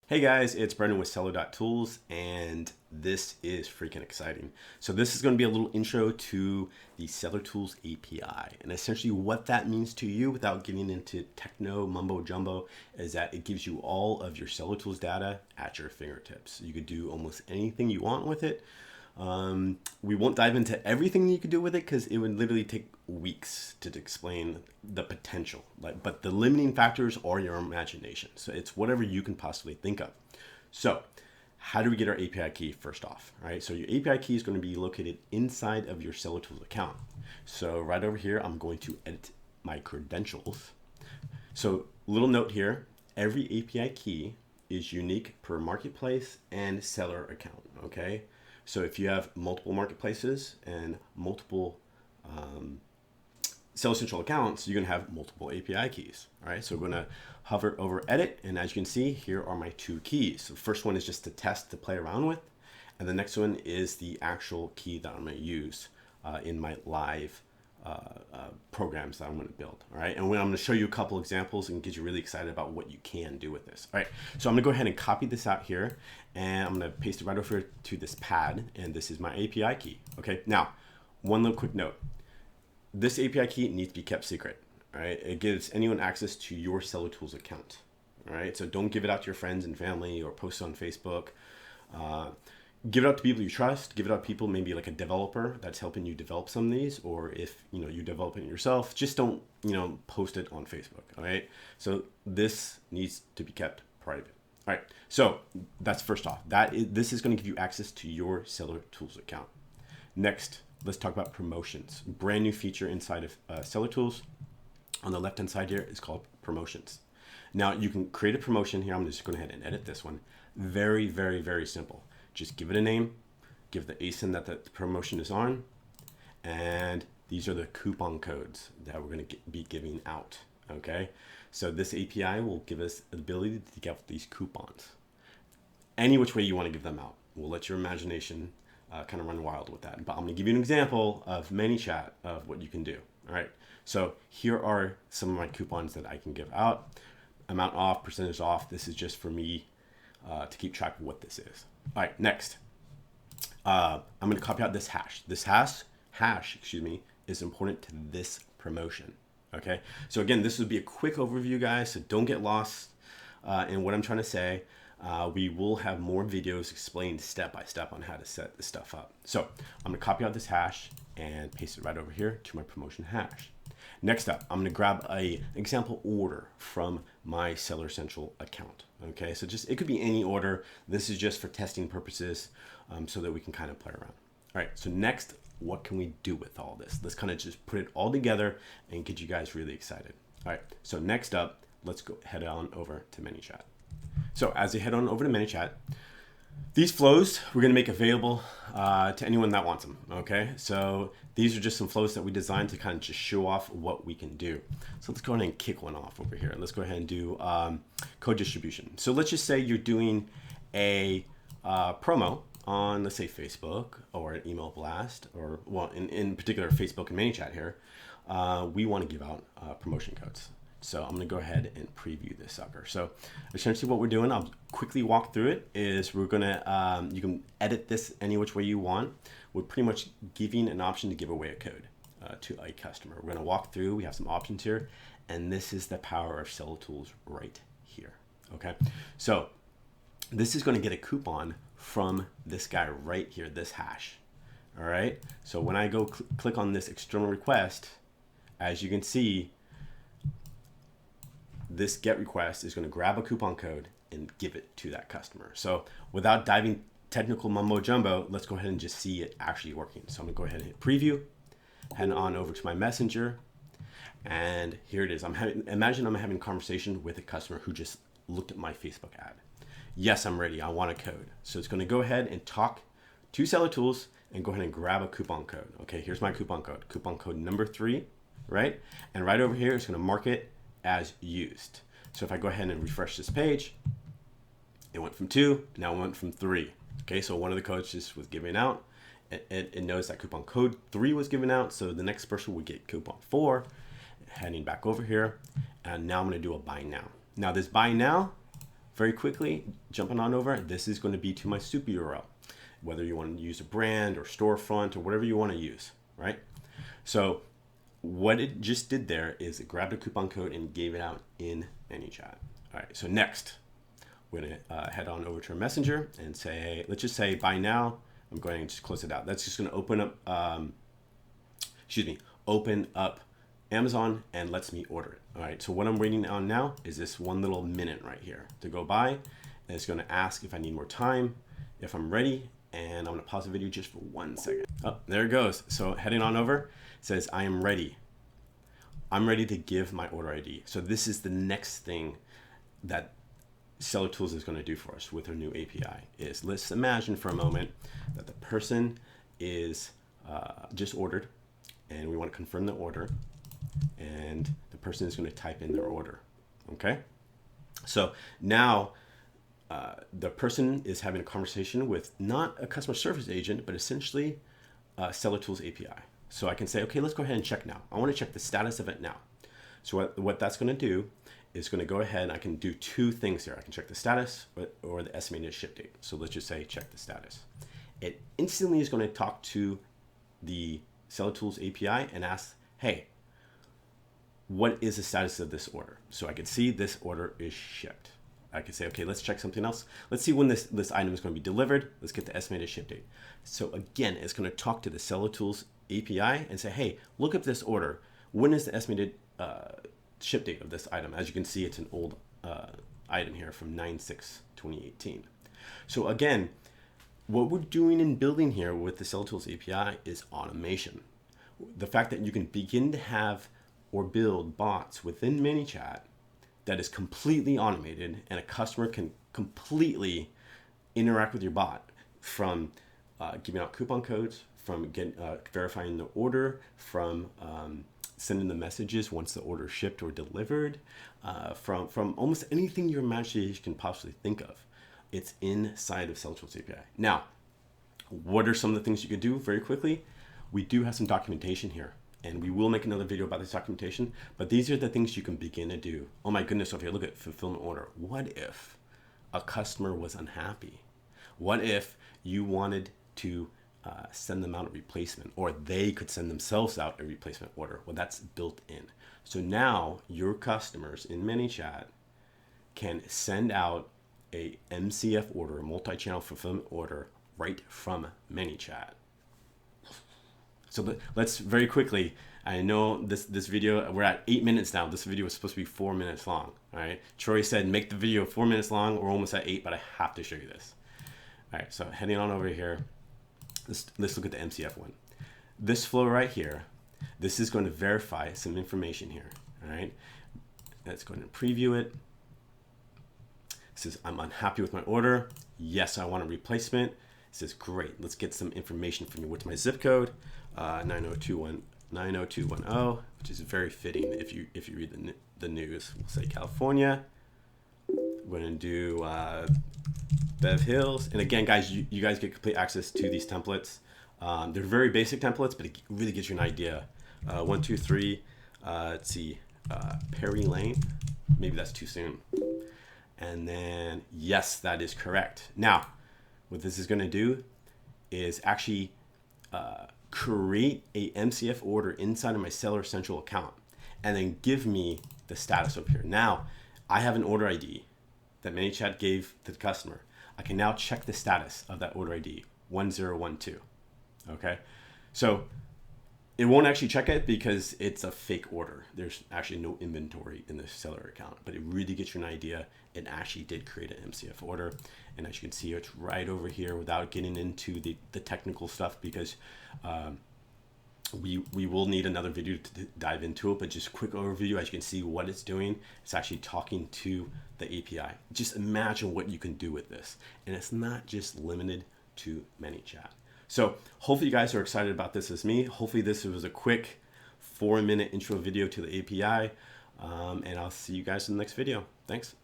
Hey guys, it's Brendan with Seller.Tools, and this is freaking exciting. So this is going to be a little intro to the Seller.Tools API, and essentially what that means to you without getting into techno mumbo jumbo is that it gives you all of your Seller.Tools data at your fingertips. You could do almost anything you want with it. We won't dive into everything you could do with it because it would literally take weeks to explain the potential. But the limiting factors are your imagination. So it's whatever you can possibly think of. So how do we get our API key first off? All right, so your API key is going to be located inside of your Seller.Tools account. So right over here, I'm going to edit my credentials. So little note here, every API key is unique per marketplace and seller account, okay? So if you have multiple marketplaces and multiple Seller Central accounts, you're gonna have multiple API keys. All right, so we're gonna hover over edit, and as you can see, here are my two keys. So the first one is just to test, to play around with, and the next one is the actual key that I'm gonna use in my live programs that I'm going to build. All right, and I'm going to show you a couple examples and get you really excited about what you can do with this. All right, so I'm going to go ahead and copy this out here, and I'm going to paste it right over to this pad, and this is my API key. Okay, now one little quick note: this API key needs to be kept secret. All right, it gives anyone access to your Seller.Tools account. All right, so don't give it out to your friends and family or post it on Facebook. Give it out to people you trust. Give it out to people, maybe like a developer that's helping you develop some of these, or if you develop it yourself, just don't post it on Facebook. All right, so this needs to be kept private. All right, so that's first off. This is going to give you access to your Seller.Tools account. Next, let's talk about promotions. Brand new feature inside of Seller.Tools. On the left hand side here is called promotions. Now you can create a promotion here. I'm just going to go ahead and edit this one. Very, very, very simple. Just give it a name, give the ASIN that the promotion is on, and these are the coupon codes that we're going to be giving out. Okay, so this API will give us the ability to get these coupons any which way you want to give them out. We'll let your imagination kind of run wild with that. But I'm going to give you an example of ManyChat of what you can do. All right, so here are some of my coupons that I can give out. Amount off, percentage off. This is just for me to keep track of what this is. All right, next, I'm going to copy out this hash. This hash, is important to this promotion. Okay, so again, this would be a quick overview, guys. So don't get lost in what I'm trying to say. We will have more videos explained step by step on how to set this stuff up. So I'm going to copy out this hash and paste it right over here to my promotion hash. Next up, I'm going to grab an example order from my Seller Central account. Okay, so it could be any order. This is just for testing purposes so that we can kind of play around. All right, so next, what can we do with all this? Let's kind of just put it all together and get you guys really excited. All right, so next up, let's go head on over to ManyChat. So as you head on over to ManyChat, these flows we're going to make available to anyone that wants them. Okay, so these are just some flows that we designed to kind of just show off what we can do. So let's go ahead and kick one off over here. Let's go ahead and do code distribution. So let's just say you're doing a promo on, let's say, Facebook or an email blast, or well, in particular Facebook and ManyChat here. We want to give out promotion codes. So I'm going to go ahead and preview this sucker. So essentially what we're doing, I'll quickly walk through it, is we're going to, you can edit this any which way you want. We're pretty much giving an option to give away a code to a customer. We're going to walk through, we have some options here, and this is the power of Seller.Tools right here. Okay, so this is going to get a coupon from this guy right here, this hash. All right, so when I go click on this external request, as you can see, this get request is going to grab a coupon code and give it to that customer. So without diving technical mumbo jumbo, let's go ahead and just see it actually working. So I'm going to go ahead and hit preview, head on over to my messenger, and here it is. Imagine I'm having a conversation with a customer who just looked at my Facebook ad. Yes, I'm ready. I want a code. So it's going to go ahead and talk to Seller.Tools and go ahead and grab a coupon code. Okay, here's my coupon code number 3, right? And right over here, it's going to mark it as used. So if I go ahead and refresh this page, it went from 2, now it went from 3. Okay, so one of the codes just was given out. It knows that coupon code 3 was given out, so the next person would get coupon 4. Heading back over here, and now I'm going to do a buy now. Now this buy now very quickly, jumping on over, this is going to be to my soup URL, whether you want to use a brand or storefront or whatever you want to use, right? So what it just did there is it grabbed a coupon code and gave it out in ManyChat. All right, so next, we're going to head on over to our messenger and say, hey, let's just say buy now. I'm going to just close it out. That's just going to open up, open up Amazon and lets me order it. All right, so what I'm waiting on now is this one little minute right here to go by. And it's going to ask if I need more time, if I'm ready, and I'm going to pause the video just for 1 second. Oh, there it goes. So heading on over, it says I am ready. I'm ready to give my order ID. So this is the next thing that Seller.Tools is going to do for us with our new API is, let's imagine for a moment that the person is just ordered and we want to confirm the order, and the person is going to type in their order. Okay, so now the person is having a conversation with not a customer service agent, but essentially Seller.Tools API. So I can say, okay, let's go ahead and check now. I want to check the status of it now. So what that's going to do is going to go ahead and I can do two things here. I can check the status or the estimated ship date. So let's just say check the status. It instantly is going to talk to the Seller.Tools API and ask, hey, what is the status of this order? So I can see this order is shipped. I can say, okay, let's check something else. Let's see when this item is going to be delivered. Let's get the estimated ship date. So again, it's going to talk to the Seller.Tools API and say, hey, look up this order. When is the estimated ship date of this item? As you can see, it's an old item here from 9/6/2018. So again, what we're doing and building here with the Seller.Tools API is automation. The fact that you can begin to have or build bots within ManyChat that is completely automated, and a customer can completely interact with your bot, from giving out coupon codes, from verifying the order, from sending the messages once the order shipped or delivered, from almost anything your imagination can possibly think of. It's inside of Seller.Tools API. Now, what are some of the things you could do very quickly? We do have some documentation here, and we will make another video about this documentation, but these are the things you can begin to do. Oh my goodness, Sophia, look at fulfillment order. What if a customer was unhappy? What if you wanted to send them out a replacement, or they could send themselves out a replacement order? Well, that's built in. So now your customers in ManyChat can send out a MCF order, a multi-channel fulfillment order, right from ManyChat. So let's very quickly, I know this video, we're at 8 minutes now. This video was supposed to be 4 minutes long. All right. Troy said, make the video 4 minutes long. We're almost at 8, but I have to show you this. All right. So heading on over here, let's look at the MCF one. This flow right here, this is going to verify some information here. All right. Let's go ahead and preview it. It says, I'm unhappy with my order. Yes, I want a replacement. It says, great. Let's get some information from you. What's my zip code? 90210, which is very fitting if you read the news. We'll say California. We're going to do Bev Hills. And again, guys, you guys get complete access to these templates. They're very basic templates, but it really gives you an idea. 1, 2, 3. Let's see. Perry Lane. Maybe that's too soon. And then, yes, that is correct. Now, what this is going to do is actually create a MCF order inside of my Seller Central account and then give me the status up here. Now, I have an order ID that ManyChat gave to the customer. I can now check the status of that order ID, 1012. Okay, so it won't actually check it because it's a fake order. There's actually no inventory in the seller account, but it really gets you an idea. It actually did create an MCF order. And as you can see, it's right over here without getting into the technical stuff, because we will need another video to dive into it, but just quick overview. As you can see what it's doing, it's actually talking to the API. Just imagine what you can do with this. And it's not just limited to ManyChat. So hopefully you guys are excited about this as me. Hopefully this was a quick 4-minute intro video to the API. And I'll see you guys in the next video. Thanks.